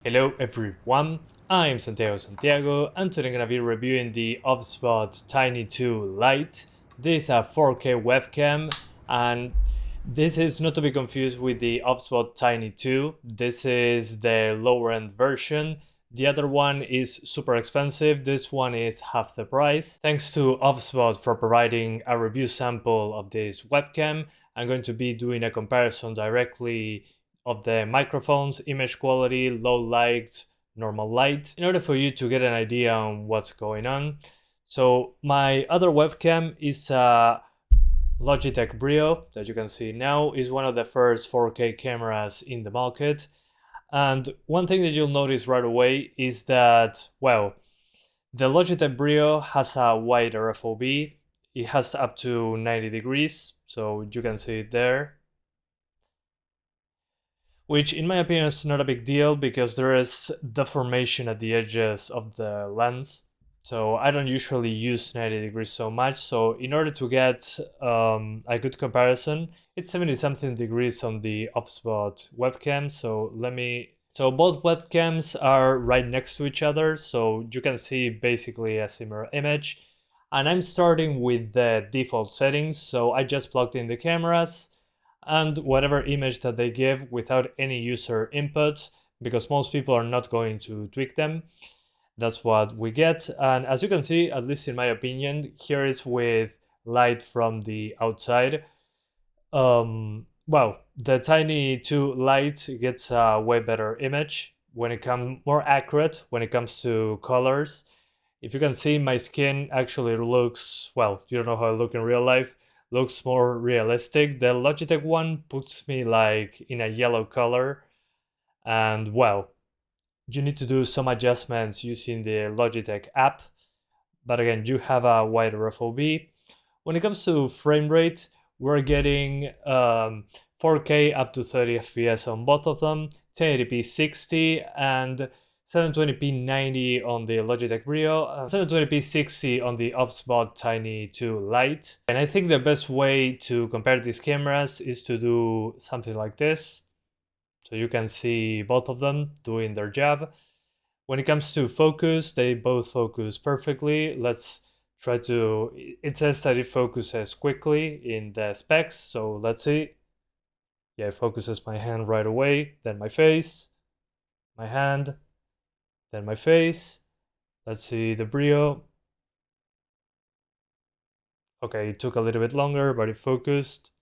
Hello everyone, I'm Santiago and today I'm gonna be reviewing the OBSBOT Tiny 2 Lite. This is a 4K webcam and this is not to be confused with the OBSBOT Tiny 2. This is the lower end version. The other one is super expensive, this one is half the price. Thanks to OBSBOT for providing a review sample of this webcam. I'm going to be doing a comparison directly of the microphones, image quality, low light, normal light, in order for you to get an idea on what's going on. So my other webcam is a Logitech BRIO that you can see now, is one of the first 4K cameras in the market. And one thing that you'll notice right away is that, well, the Logitech BRIO has a wider FOV. It has up to 90 degrees, so you can see it there. Which in my opinion is not a big deal because there is deformation at the edges of the lens. So I don't usually use 90 degrees so much. So in order to get a good comparison, it's 70 something degrees on the OBSBOT webcam. So both webcams are right next to each other. So you can see basically a similar image. And I'm starting with the default settings. So I just plugged in the cameras and whatever image that they give without any user input, because most people are not going to tweak them. That's what we get. And as you can see, at least in my opinion, here is with light from the outside. Well, the Tiny 2 Lite gets a way better image when it comes more accurate when it comes to colors. If you can see, my skin actually looks, well, you don't know how I look in real life, looks more realistic. The Logitech one puts me like in a yellow color, and well, you need to do some adjustments using the Logitech app, but again, you have a wider FOV. When it comes to frame rate, we're getting 4K up to 30 FPS on both of them, 1080p 60 and 720p 90 on the Logitech BRIO, 720p 60 on the OBSBOT Tiny 2 Lite. And I think the best way to compare these cameras is to do something like this. So you can see both of them doing their job. When it comes to focus, they both focus perfectly. Let's try to, it says that it focuses quickly in the specs. So let's see. Yeah, it focuses my hand right away, then my face, my hand, then my face. Let's see the BRIO. Okay, it took a little bit longer, but it focused.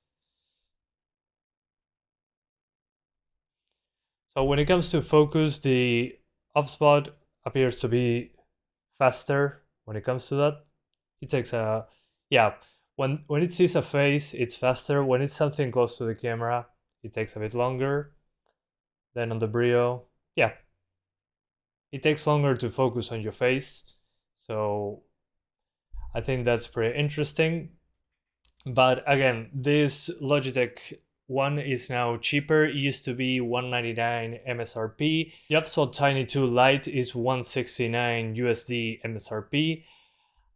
So when it comes to focus, the OBSBOT appears to be faster when it comes to that. It takes a, yeah, when it sees a face, it's faster. When it's something close to the camera, it takes a bit longer. Then on the BRIO, yeah, it takes longer to focus on your face. So I think that's pretty interesting. But again, this Logitech one is now cheaper. It used to be $199 MSRP. The OBSBOT Tiny 2 Lite is $169 USD MSRP.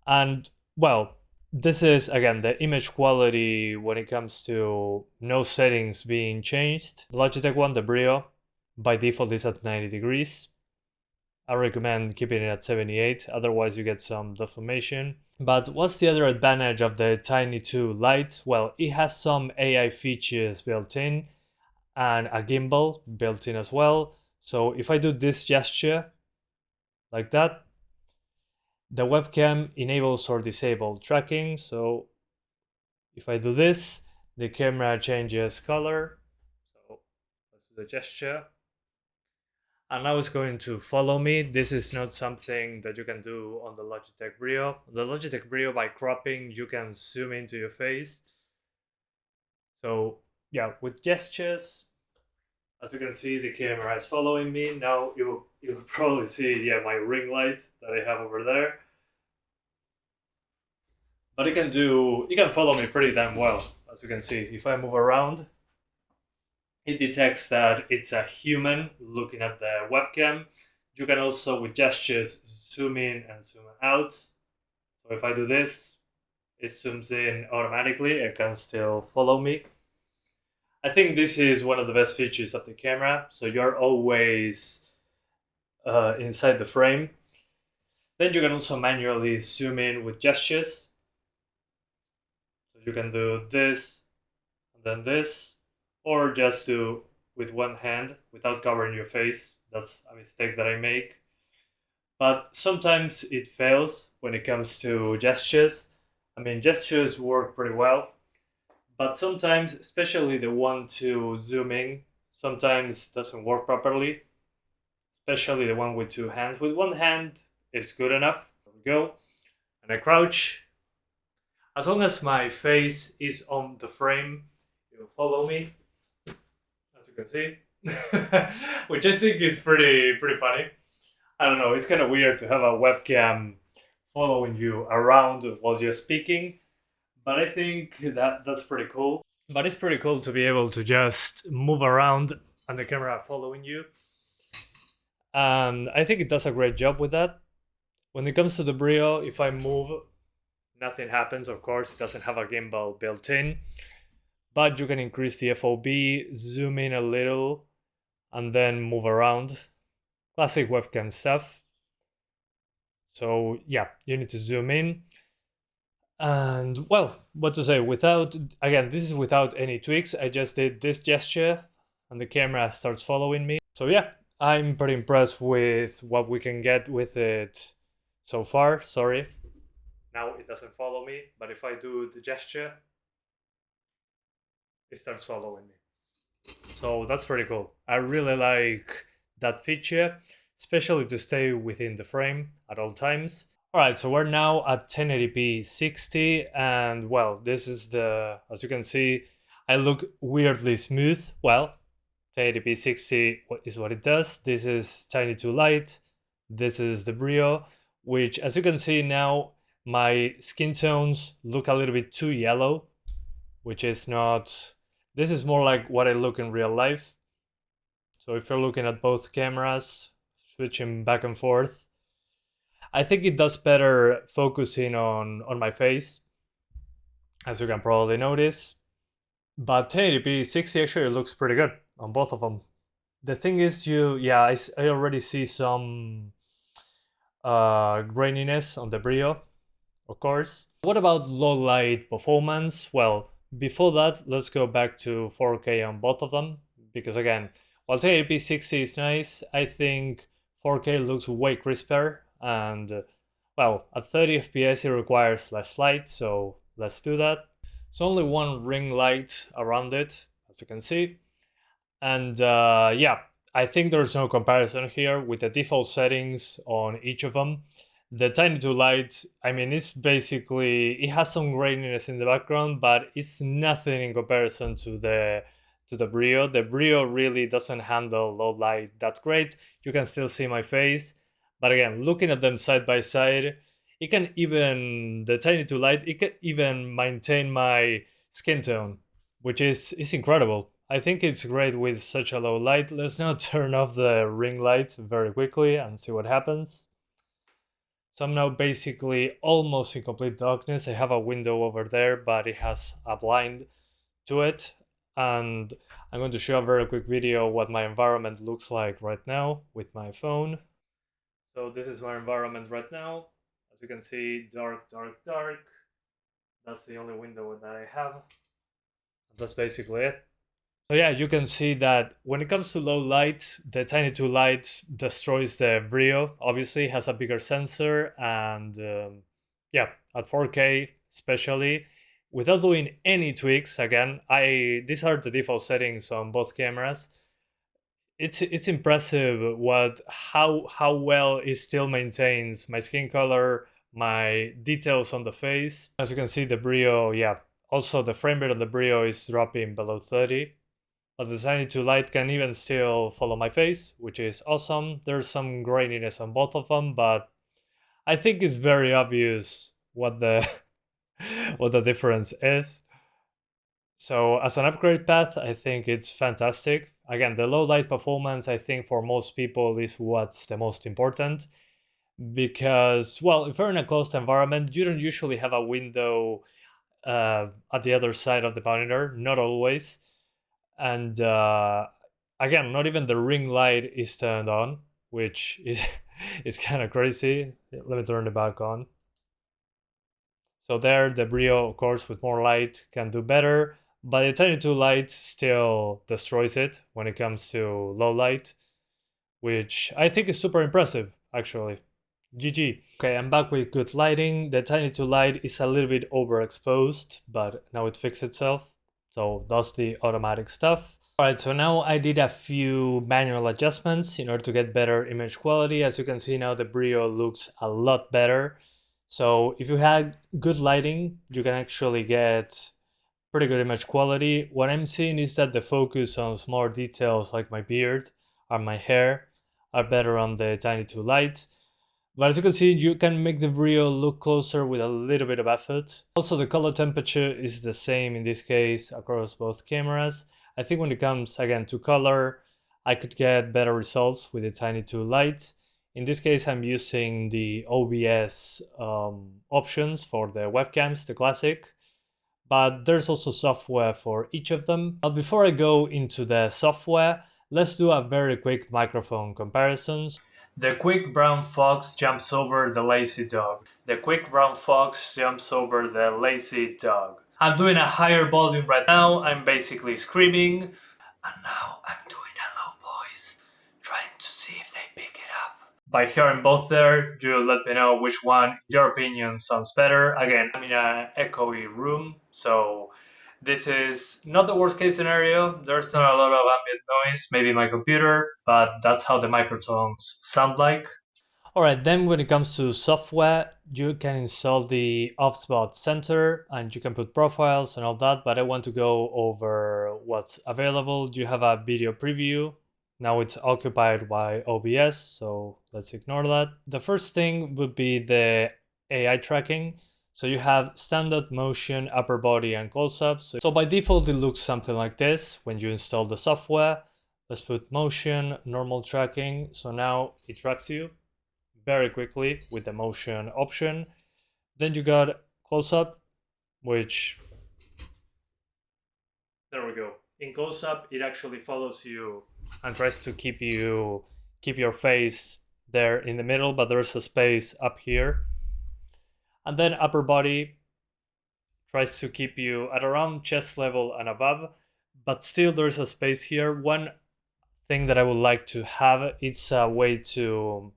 And well, this is again the image quality when it comes to no settings being changed. The Logitech one, the BRIO, by default is at 90 degrees. I recommend keeping it at 78, otherwise you get some deformation. But what's the other advantage of the Tiny 2 Lite? Well, it has some AI features built in and a gimbal built in as well. So if I do this gesture like that, the webcam enables or disables tracking. So if I do this, the camera changes color. So let's do the gesture. And now it's going to follow me. This is not something that you can do on the Logitech BRIO. The Logitech BRIO, by cropping, you can zoom into your face. So yeah, with gestures, as you can see, the camera is following me. Now you'll probably see, yeah, my ring light that I have over there. But it can follow me pretty damn well, as you can see. If I move around, it detects that it's a human looking at the webcam. You can also, with gestures, zoom in and zoom out. So if I do this, it zooms in automatically. It can still follow me. I think this is one of the best features of the camera. So you're always inside the frame. Then you can also manually zoom in with gestures. So you can do this and then this, or just do with one hand without covering your face. That's a mistake that I make. But sometimes it fails when it comes to gestures. I mean, gestures work pretty well, but sometimes, especially the one to zoom in, sometimes doesn't work properly, especially the one with two hands. With one hand, it's good enough. There we go. And I crouch. As long as my face is on the frame, it will follow me, as you can see, which I think is pretty funny. I don't know, it's kind of weird to have a webcam following you around while you're speaking, but I think that's pretty cool. But it's pretty cool to be able to just move around and the camera following you. And I think it does a great job with that. When it comes to the BRIO, if I move, nothing happens. Of course, it doesn't have a gimbal built in, but you can increase the FOV, zoom in a little, and then move around. Classic webcam stuff. So yeah, you need to zoom in. And well, what to say, without, again, this is without any tweaks. I just did this gesture and the camera starts following me. So yeah, I'm pretty impressed with what we can get with it so far. Sorry, now it doesn't follow me, but if I do the gesture, it starts following me. So that's pretty cool. I really like that feature, especially to stay within the frame at all times. Alright, so we're now at 1080p 60, and well, this is the, as you can see, I look weirdly smooth. Well, 1080p 60 is what it does. This is Tiny to Lite. This is the BRIO, which, as you can see now, my skin tones look a little bit too yellow, which is not, this is more like what I look in real life. So if you're looking at both cameras, switching back and forth, I think it does better focusing on my face, as you can probably notice. But 1080p 60 actually looks pretty good on both of them. The thing is, I already see some graininess on the BRIO, of course. What about low light performance? Well, before that, let's go back to 4K on both of them, because again, while 1080p 60 is nice, I think 4K looks way crisper, and well, at 30 FPS it requires less light, so let's do that. It's only one ring light around it, as you can see, and yeah, I think there's no comparison here with the default settings on each of them. The Tiny to Lite, I mean, it's basically, it has some graininess in the background, but it's nothing in comparison to the BRIO. The BRIO really doesn't handle low light that great. You can still see my face, but again, looking at them side by side, it can even, the Tiny to Lite, it can even maintain my skin tone, which is incredible. I think it's great with such a low light. Let's now turn off the ring light very quickly and see what happens. So I'm now basically almost in complete darkness. I have a window over there, but it has a blind to it. And I'm going to show a very quick video what my environment looks like right now with my phone. So this is my environment right now. As you can see, dark, dark, dark. That's the only window that I have. That's basically it. So yeah, you can see that when it comes to low light, the Tiny to Lite destroys the BRIO. Obviously, it has a bigger sensor, and yeah, at 4K especially, without doing any tweaks. Again, these are the default settings on both cameras. It's impressive how well it still maintains my skin color, my details on the face. As you can see, the BRIO, yeah, also the frame rate on the BRIO is dropping below 30. But the Tiny to Lite can even still follow my face, which is awesome. There's some graininess on both of them, but I think it's very obvious what the what the difference is. So as an upgrade path, I think it's fantastic. Again, the low light performance, I think for most people is what's the most important, because, well, if you're in a closed environment, you don't usually have a window at the other side of the monitor, not always. And again, not even the ring light is turned on, which is kind of crazy. Let me turn it back on. So there, the BRIO, of course, with more light can do better, but the Tiny 2 Lite still destroys it when it comes to low light, which I think is super impressive, actually. GG. Okay, I'm back with good lighting. The Tiny 2 Lite is a little bit overexposed, but now it fixed itself. So that's the automatic stuff. Alright, so now I did a few manual adjustments in order to get better image quality. As you can see now, the BRIO looks a lot better. So if you had good lighting, you can actually get pretty good image quality. What I'm seeing is that the focus on small details like my beard or my hair are better on the Tiny 2 Lite. But as you can see, you can make the BRIO look closer with a little bit of effort. Also, the color temperature is the same in this case across both cameras. I think when it comes again to color, I could get better results with the Tiny 2 Lite. In this case, I'm using the OBS options for the webcams, the classic, but there's also software for each of them. But before I go into the software, let's do a very quick microphone comparison. The quick brown fox jumps over the lazy dog. The quick brown fox jumps over the lazy dog. I'm doing a higher volume right now. I'm basically screaming. And now I'm doing a low voice, trying to see if they pick it up. By hearing both there, you let me know which one, in your opinion, sounds better. Again, I'm in an echoey room, so this is not the worst case scenario. There's not a lot of ambient noise, maybe my computer, but that's how the microphones sound like. Alright, then when it comes to software, you can install the OBSBOT Center and you can put profiles and all that, but I want to go over what's available. You have a video preview. Now it's occupied by OBS, so let's ignore that. The first thing would be the AI tracking. So you have standard, motion, upper body, and close-ups. So by default, it looks something like this when you install the software. Let's put motion, normal tracking. So now it tracks you very quickly with the motion option. Then you got close-up, which, there we go. In close-up, it actually follows you and tries to keep your face there in the middle, but there's a space up here. And then upper body tries to keep you at around chest level and above, but still there's a space here. One thing that I would like to have is a way to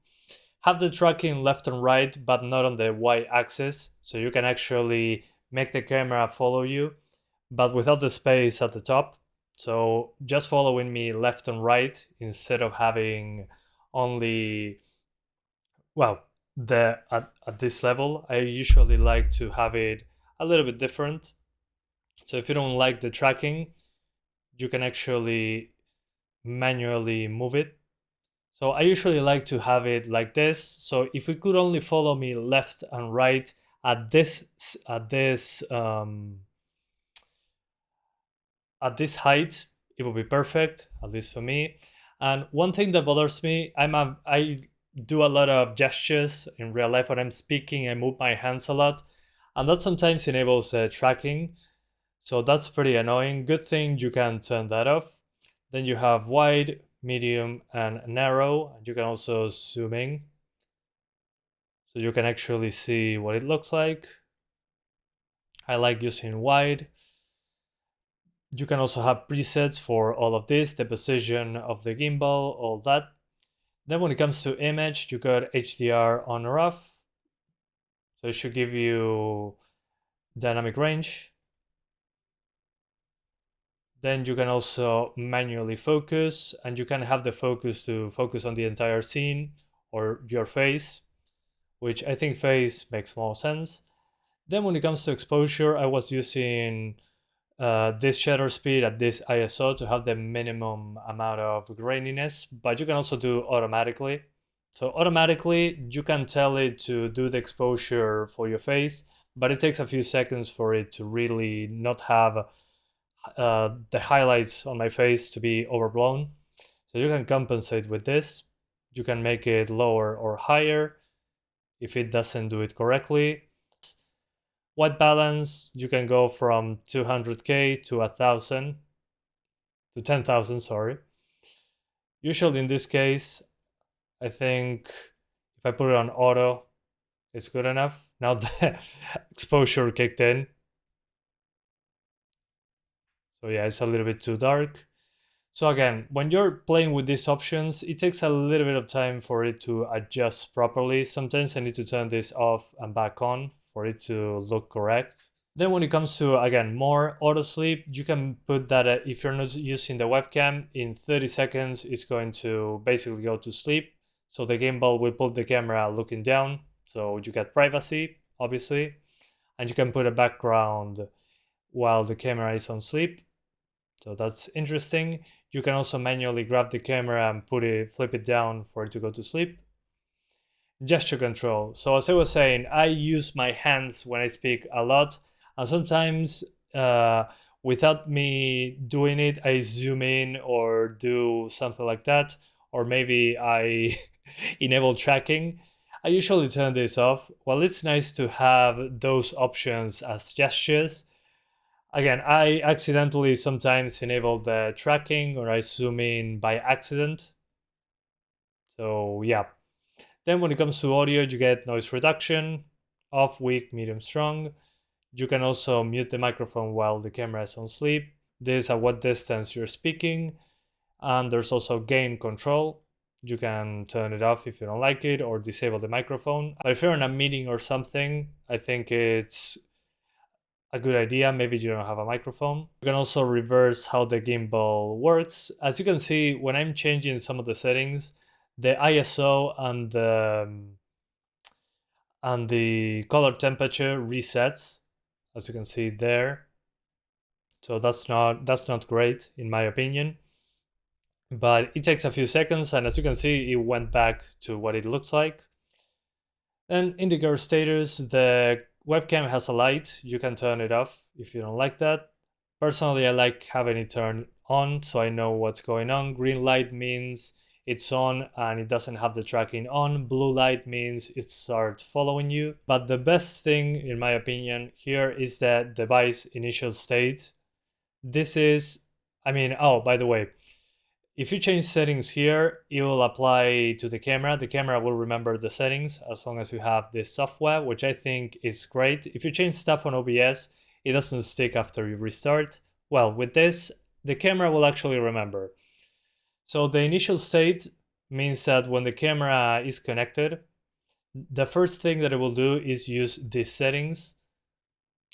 have the tracking left and right, but not on the y-axis, so you can actually make the camera follow you, but without the space at the top. So just following me left and right instead of having only, well, at this level. I usually like to have it a little bit different. So if you don't like the tracking, you can actually manually move it. So I usually like to have it like this. So if you could only follow me left and right at this height, it would be perfect, at least for me. And one thing that bothers me, I do a lot of gestures in real life when I'm speaking. I move my hands a lot, and that sometimes enables tracking. So that's pretty annoying. Good thing you can turn that off. Then you have wide, medium, and narrow. You can also zoom in, so you can actually see what it looks like. I like using wide. You can also have presets for all of this, the position of the gimbal, all that. Then when it comes to image, you got HDR on or off. So it should give you dynamic range. Then you can also manually focus, and you can have the focus to focus on the entire scene or your face, which I think face makes more sense. Then when it comes to exposure, I was using this shutter speed at this ISO to have the minimum amount of graininess, but you can also do automatically. So automatically, you can tell it to do the exposure for your face, but it takes a few seconds for it to really not have the highlights on my face to be overblown. So you can compensate with this. You can make it lower or higher if it doesn't do it correctly. White balance, you can go from 200k to 1,000 to 10,000, sorry. Usually in this case, I think if I put it on auto, it's good enough. Now the exposure kicked in. So yeah, it's a little bit too dark. So again, when you're playing with these options, it takes a little bit of time for it to adjust properly. Sometimes I need to turn this off and back on for it to look correct. Then when it comes to, again, more auto sleep, you can put that if you're not using the webcam, in 30 seconds, it's going to basically go to sleep. So the gimbal will put the camera looking down. So you get privacy, obviously. And you can put a background while the camera is on sleep. So that's interesting. You can also manually grab the camera and flip it down for it to go to sleep. Gesture control. So as I was saying, I use my hands when I speak a lot. And sometimes without me doing it, I zoom in or do something like that. Or maybe I enable tracking. I usually turn this off. Well, it's nice to have those options as gestures. Again, I accidentally sometimes enable the tracking or I zoom in by accident. So yeah. Then when it comes to audio, you get noise reduction, off, weak, medium, strong. You can also mute the microphone while the camera is on sleep. This is at what distance you're speaking. And there's also gain control. You can turn it off if you don't like it or disable the microphone. But if you're in a meeting or something, I think it's a good idea. Maybe you don't have a microphone. You can also reverse how the gimbal works. As you can see, when I'm changing some of the settings, the ISO and the color temperature resets, as you can see there. So that's not great in my opinion. But it takes a few seconds, and as you can see, it went back to what it looks like. And indicator status, the webcam has a light. You can turn it off if you don't like that. Personally, I like having it turned on so I know what's going on. Green light means it's on and it doesn't have the tracking on. Blue light means it starts following you. But the best thing, in my opinion, here is the device initial state. This is, oh, by the way, if you change settings here, it will apply to the camera. The camera will remember the settings as long as you have this software, which I think is great. If you change stuff on OBS, it doesn't stick after you restart. Well, with this, the camera will actually remember. So the initial state means that when the camera is connected, the first thing that it will do is use these settings.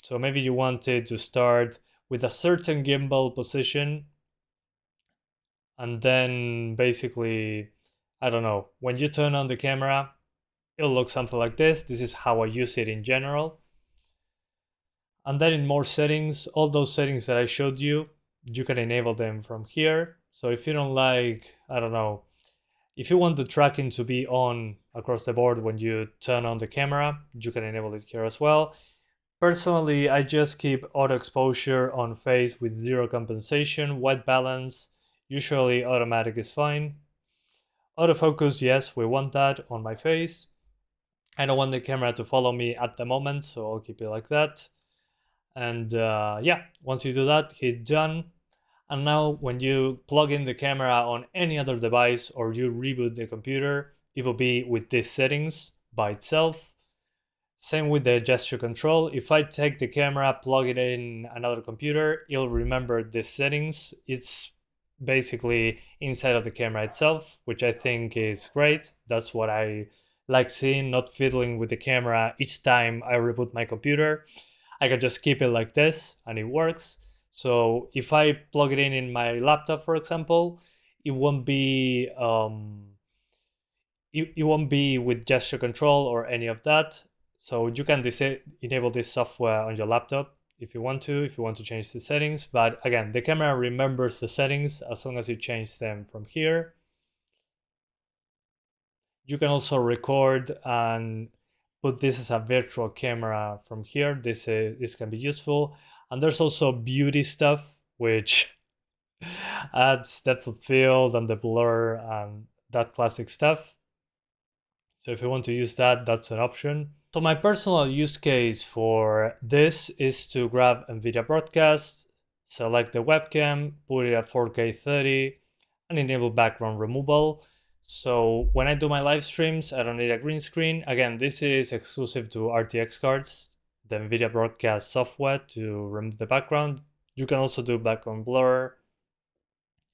So maybe you want it to start with a certain gimbal position. And then basically, I don't know, when you turn on the camera, it'll look something like this. This is how I use it in general. And then in more settings, all those settings that I showed you, you can enable them from here. So if you don't like, I don't know, if you want the tracking to be on across the board when you turn on the camera, you can enable it here as well. Personally, I just keep auto exposure on face with 0 compensation, white balance. Usually automatic is fine. Autofocus, yes, we want that on my face. I don't want the camera to follow me at the moment, so I'll keep it like that. And yeah, once you do that, hit done. And now when you plug in the camera on any other device or you reboot the computer, it will be with these settings by itself. Same with the gesture control. If I take the camera, plug it in another computer, it'll remember these settings. It's basically inside of the camera itself, which I think is great. That's what I like seeing, not fiddling with the camera each time I reboot my computer. I can just keep it like this and it works. So if I plug it in my laptop, for example, it won't be it won't be with gesture control or any of that. So you can enable this software on your laptop if you want to change the settings. But again, the camera remembers the settings as long as you change them from here. You can also record and put this as a virtual camera from here. This can be useful. And there's also beauty stuff, which adds depth of field and the blur and that classic stuff. So if you want to use that, that's an option. So my personal use case for this is to grab NVIDIA Broadcast, select the webcam, put it at 4K 30, and enable background removal. So when I do my live streams, I don't need a green screen. Again, this is exclusive to RTX cards, the NVIDIA broadcast software to remove the background. You can also do background blur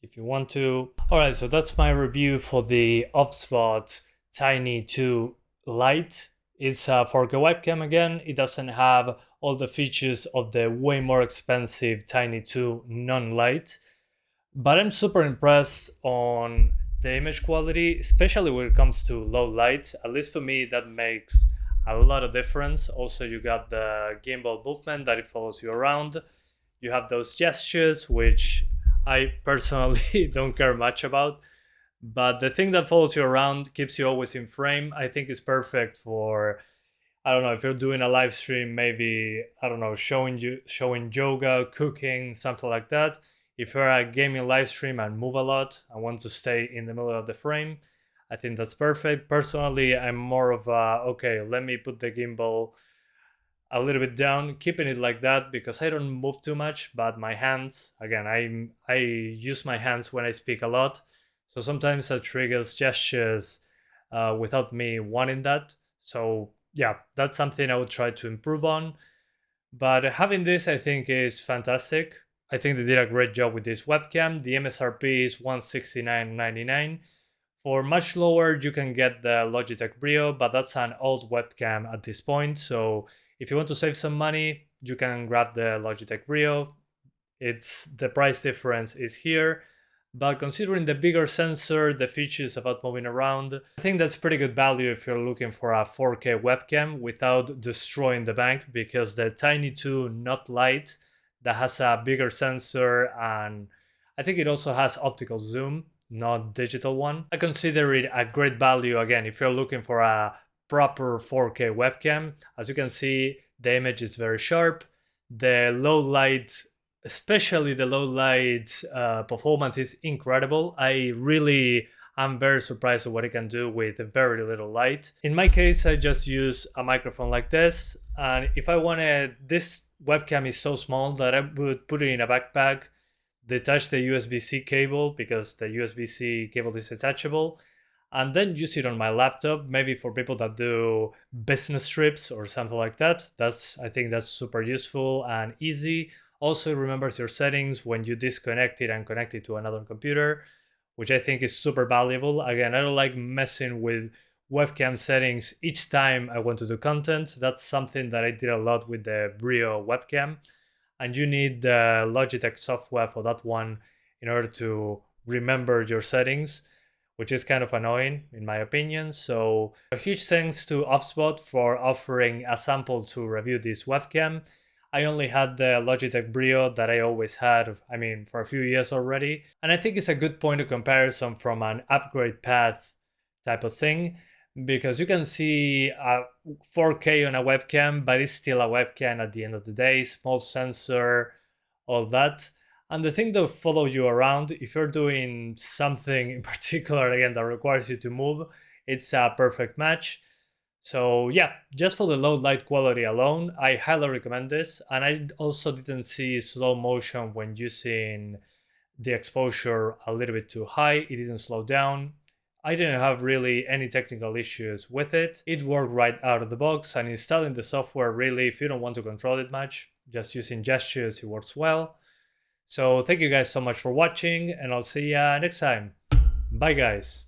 if you want to. Alright, so that's my review for the OBSBOT Tiny 2 Lite. It's a 4K webcam again. It doesn't have all the features of the way more expensive Tiny 2 non-Lite. But I'm super impressed on the image quality, especially when it comes to low light. At least for me, that makes a lot of difference. Also, you got the gimbal movement that it follows you around. You have those gestures, which I personally don't care much about. But the thing that follows you around keeps you always in frame. I think is perfect for, I don't know, if you're doing a live stream, maybe, I don't know, showing yoga, cooking, something like that. If you're a gaming live stream and move a lot and want to stay in the middle of the frame, I think that's perfect. Personally, I'm more of a, okay, let me put the gimbal a little bit down, keeping it like that because I don't move too much, but my hands, again, I use my hands when I speak a lot. So sometimes that triggers gestures without me wanting that. So yeah, that's something I would try to improve on. But having this, I think, is fantastic. I think they did a great job with this webcam. The MSRP is $169.99. For much lower, you can get the Logitech BRIO, but that's an old webcam at this point. So if you want to save some money, you can grab the Logitech BRIO. The price difference is here. But considering the bigger sensor, the features about moving around, I think that's pretty good value if you're looking for a 4K webcam without destroying the bank, because the Tiny 2 not Lite that has a bigger sensor, and I think it also has optical zoom, not digital one. I consider it a great value again if you're looking for a proper 4K webcam. As you can see, the image is very sharp. The low light, especially the low light performance, is incredible. I really am very surprised at what it can do with very little light. In my case, I just use a microphone like this, and if I wanted, this webcam is so small that I would put it in a backpack, detach the USB-C cable because the USB-C cable is detachable, and then use it on my laptop, maybe for people that do business trips or something like that. I think that's super useful and easy. Also, it remembers your settings when you disconnect it and connect it to another computer, which I think is super valuable. Again, I don't like messing with webcam settings each time I want to do content. That's something that I did a lot with the BRIO webcam. And you need the Logitech software for that one in order to remember your settings, which is kind of annoying in my opinion. So a huge thanks to OBSBOT for offering a sample to review this webcam. I only had the Logitech BRIO that I always had, I mean, for a few years already. And I think it's a good point of comparison from an upgrade path type of thing, because you can see 4K on a webcam, but it's still a webcam at the end of the day, small sensor, all that. And the thing that follows you around, if you're doing something in particular, again, that requires you to move, it's a perfect match. So yeah, just for the low light quality alone, I highly recommend this. And I also didn't see slow motion when using the exposure a little bit too high. It didn't slow down. I didn't have really any technical issues with it. It worked right out of the box, and installing the software, really, if you don't want to control it much, just using gestures, it works well. So thank you guys so much for watching, and I'll see ya next time. Bye guys.